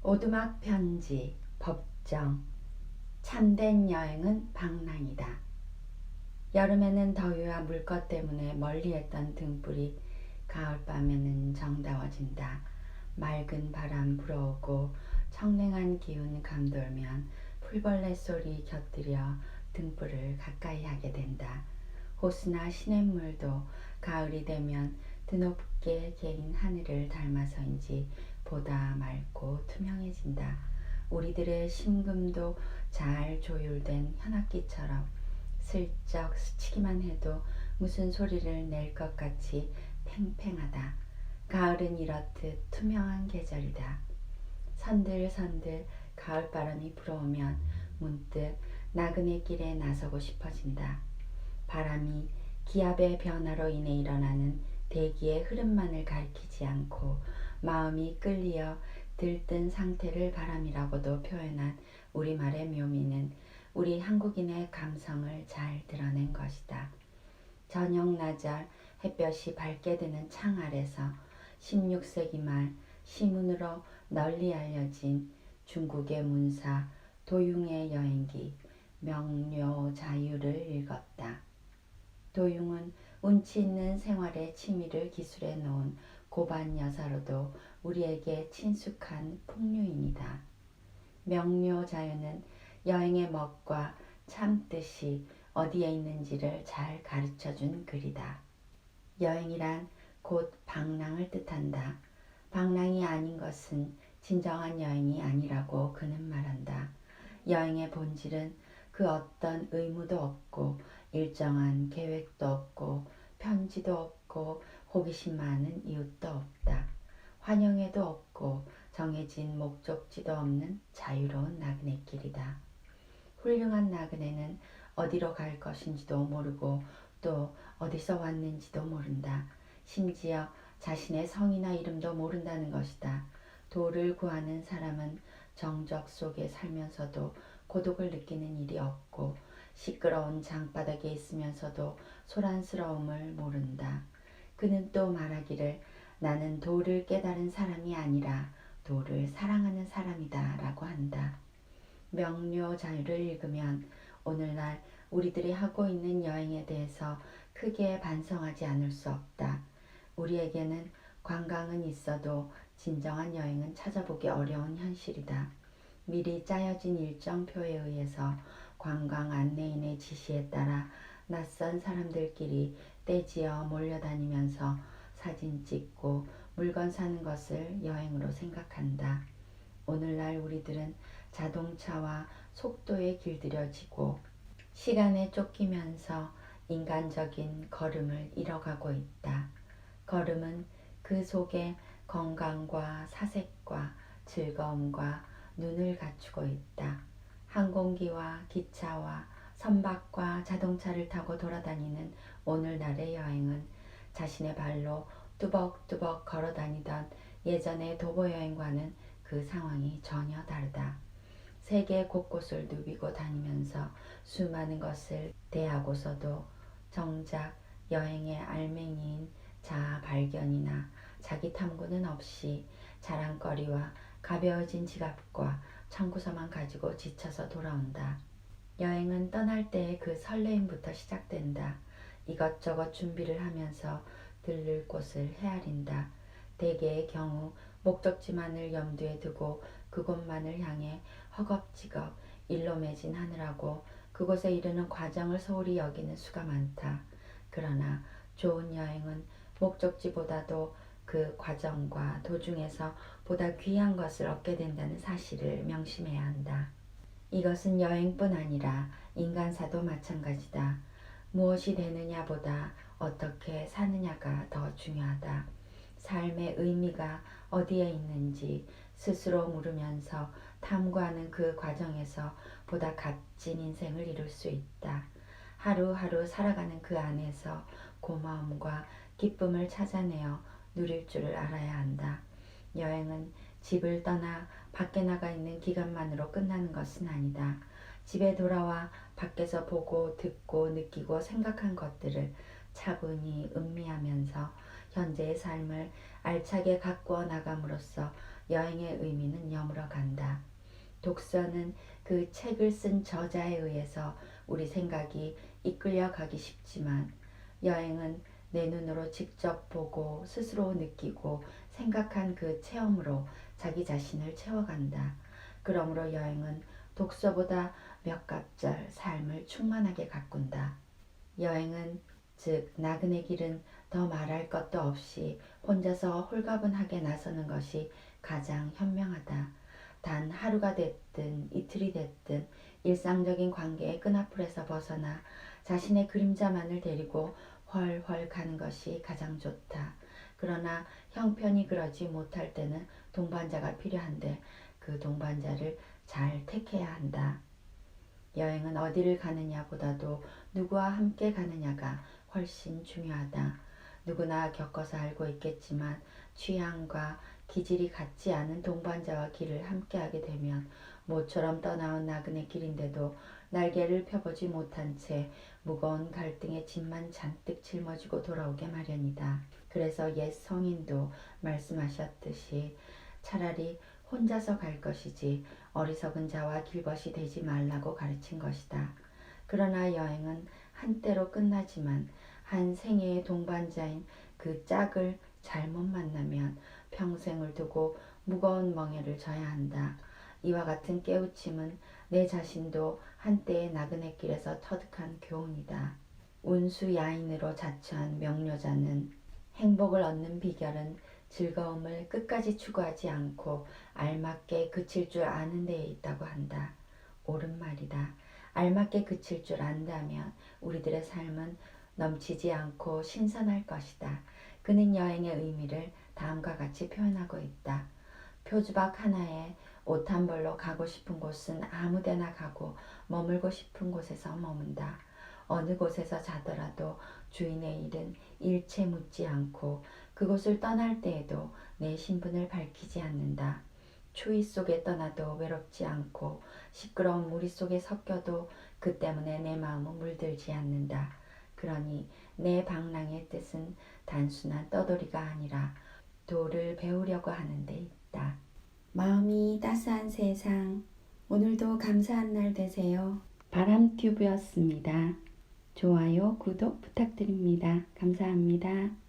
오두막 편지, 법정. 참된 여행은 방랑이다. 여름에는 더위와 물것 때문에 멀리했던 등불이 가을밤에는 정다워진다. 맑은 바람 불어오고 청량한 기운 감돌면 풀벌레 소리 곁들여 등불을 가까이 하게 된다. 호수나 시냇물도 가을이 되면 드높게 개인 하늘을 닮아서인지 보다 맑고 투명해진다. 우리들의 심금도 잘 조율된 현악기처럼 슬쩍 스치기만 해도 무슨 소리를 낼 것 같이 팽팽하다. 가을은 이렇듯 투명한 계절이다. 선들선들 가을바람이 불어오면 문득 나그네 길에 나서고 싶어진다. 바람이 기압의 변화로 인해 일어나는 대기의 흐름만을 가리키지 않고 마음이 끌리어 들뜬 상태를 바람이라고도 표현한 우리말의 묘미는 우리 한국인의 감성을 잘 드러낸 것이다. 저녁 나절 햇볕이 밝게 드는 창 아래서 16세기 말 시문으로 널리 알려진 중국의 문사 도융의 여행기 명료자유를 읽었다. 도융은 운치 있는 생활의 취미를 기술해 놓은 고반 여사로도 우리에게 친숙한 풍류인이다. 명료자유는 여행의 멋과 참뜻이 어디에 있는지를 잘 가르쳐준 글이다. 여행이란 곧 방랑을 뜻한다. 방랑이 아닌 것은 진정한 여행이 아니라고 그는 말한다. 여행의 본질은 그 어떤 의무도 없고 일정한 계획도 없고 편지도 없고 호기심 많은 이웃도 없다. 환영회도 없고 정해진 목적지도 없는 자유로운 나그네길이다. 훌륭한 나그네는 어디로 갈 것인지도 모르고 또 어디서 왔는지도 모른다. 심지어 자신의 성이나 이름도 모른다는 것이다. 도를 구하는 사람은 정적 속에 살면서도 고독을 느끼는 일이 없고 시끄러운 장바닥에 있으면서도 소란스러움을 모른다. 그는 또 말하기를 나는 도를 깨달은 사람이 아니라 도를 사랑하는 사람이다 라고 한다. 명료자유를 읽으면 오늘날 우리들이 하고 있는 여행에 대해서 크게 반성하지 않을 수 없다. 우리에게는 관광은 있어도 진정한 여행은 찾아보기 어려운 현실이다. 미리 짜여진 일정표에 의해서 관광 안내인의 지시에 따라 낯선 사람들끼리 떼지어 몰려다니면서 사진 찍고 물건 사는 것을 여행으로 생각한다. 오늘날 우리들은 자동차와 속도에 길들여지고 시간에 쫓기면서 인간적인 걸음을 잃어가고 있다. 걸음은 그 속에 건강과 사색과 즐거움과 눈을 갖추고 있다. 항공기와 기차와 선박과 자동차를 타고 돌아다니는 오늘날의 여행은 자신의 발로 뚜벅뚜벅 걸어다니던 예전의 도보여행과는 그 상황이 전혀 다르다. 세계 곳곳을 누비고 다니면서 수많은 것을 대하고서도 정작 여행의 알맹이인 자아 발견이나 자기 탐구는 없이 자랑거리와 가벼워진 지갑과 청구서만 가지고 지쳐서 돌아온다. 여행은 떠날 때의 그 설레임부터 시작된다. 이것저것 준비를 하면서 들를 곳을 헤아린다. 대개의 경우 목적지만을 염두에 두고 그곳만을 향해 허겁지겁 일로 매진하느라고 그곳에 이르는 과정을 소홀히 여기는 수가 많다. 그러나 좋은 여행은 목적지보다도 그 과정과 도중에서 보다 귀한 것을 얻게 된다는 사실을 명심해야 한다. 이것은 여행뿐 아니라 인간사도 마찬가지다. 무엇이 되느냐보다 어떻게 사느냐가 더 중요하다. 삶의 의미가 어디에 있는지 스스로 물으면서 탐구하는 그 과정에서 보다 값진 인생을 이룰 수 있다. 하루하루 살아가는 그 안에서 고마움과 기쁨을 찾아내어 누릴 줄을 알아야 한다. 여행은 집을 떠나 밖에 나가 있는 기간만으로 끝나는 것은 아니다. 집에 돌아와 밖에서 보고 듣고 느끼고 생각한 것들을 차분히 음미하면서 현재의 삶을 알차게 가꾸어 나감으로써 여행의 의미는 여물어 간다. 독서는 그 책을 쓴 저자에 의해서 우리 생각이 이끌려 가기 쉽지만 여행은 내 눈으로 직접 보고 스스로 느끼고 생각한 그 체험으로 자기 자신을 채워간다. 그러므로 여행은 독서보다 몇 갑절 삶을 충만하게 가꾼다. 여행은 즉 나그네 길은 더 말할 것도 없이 혼자서 홀가분하게 나서는 것이 가장 현명하다. 단 하루가 됐든 이틀이 됐든 일상적인 관계의 끈앞풀에서 벗어나 자신의 그림자만을 데리고 훨훨 가는 것이 가장 좋다. 그러나 형편이 그러지 못할 때는 동반자가 필요한데 그 동반자를 잘 택해야 한다. 여행은 어디를 가느냐보다도 누구와 함께 가느냐가 훨씬 중요하다. 누구나 겪어서 알고 있겠지만 취향과 기질이 같지 않은 동반자와 길을 함께하게 되면 모처럼 떠나온 나그네 길인데도 날개를 펴보지 못한 채 무거운 갈등의 짐만 잔뜩 짊어지고 돌아오게 마련이다. 그래서 옛 성인도 말씀하셨듯이 차라리 혼자서 갈 것이지 어리석은 자와 길벗이 되지 말라고 가르친 것이다. 그러나 여행은 한때로 끝나지만 한 생애의 동반자인 그 짝을 잘못 만나면 평생을 두고 무거운 멍에를 져야 한다. 이와 같은 깨우침은 내 자신도 한때의 나그네 길에서 터득한 교훈이다. 운수 야인으로 자처한 명료자는 행복을 얻는 비결은 즐거움을 끝까지 추구하지 않고 알맞게 그칠 줄 아는 데에 있다고 한다. 옳은 말이다. 알맞게 그칠 줄 안다면 우리들의 삶은 넘치지 않고 신선할 것이다. 그는 여행의 의미를 다음과 같이 표현하고 있다. 표주박 하나에 옷 한 벌로 가고 싶은 곳은 아무데나 가고 머물고 싶은 곳에서 머문다. 어느 곳에서 자더라도 주인의 일은 일체 묻지 않고 그곳을 떠날 때에도 내 신분을 밝히지 않는다. 추위 속에 떠나도 외롭지 않고 시끄러운 무리 속에 섞여도 그 때문에 내 마음은 물들지 않는다. 그러니 내 방랑의 뜻은 단순한 떠돌이가 아니라 도를 배우려고 하는 데 있다. 마음이 따스한 세상, 오늘도 감사한 날 되세요. 바람튜브였습니다. 좋아요, 구독 부탁드립니다. 감사합니다.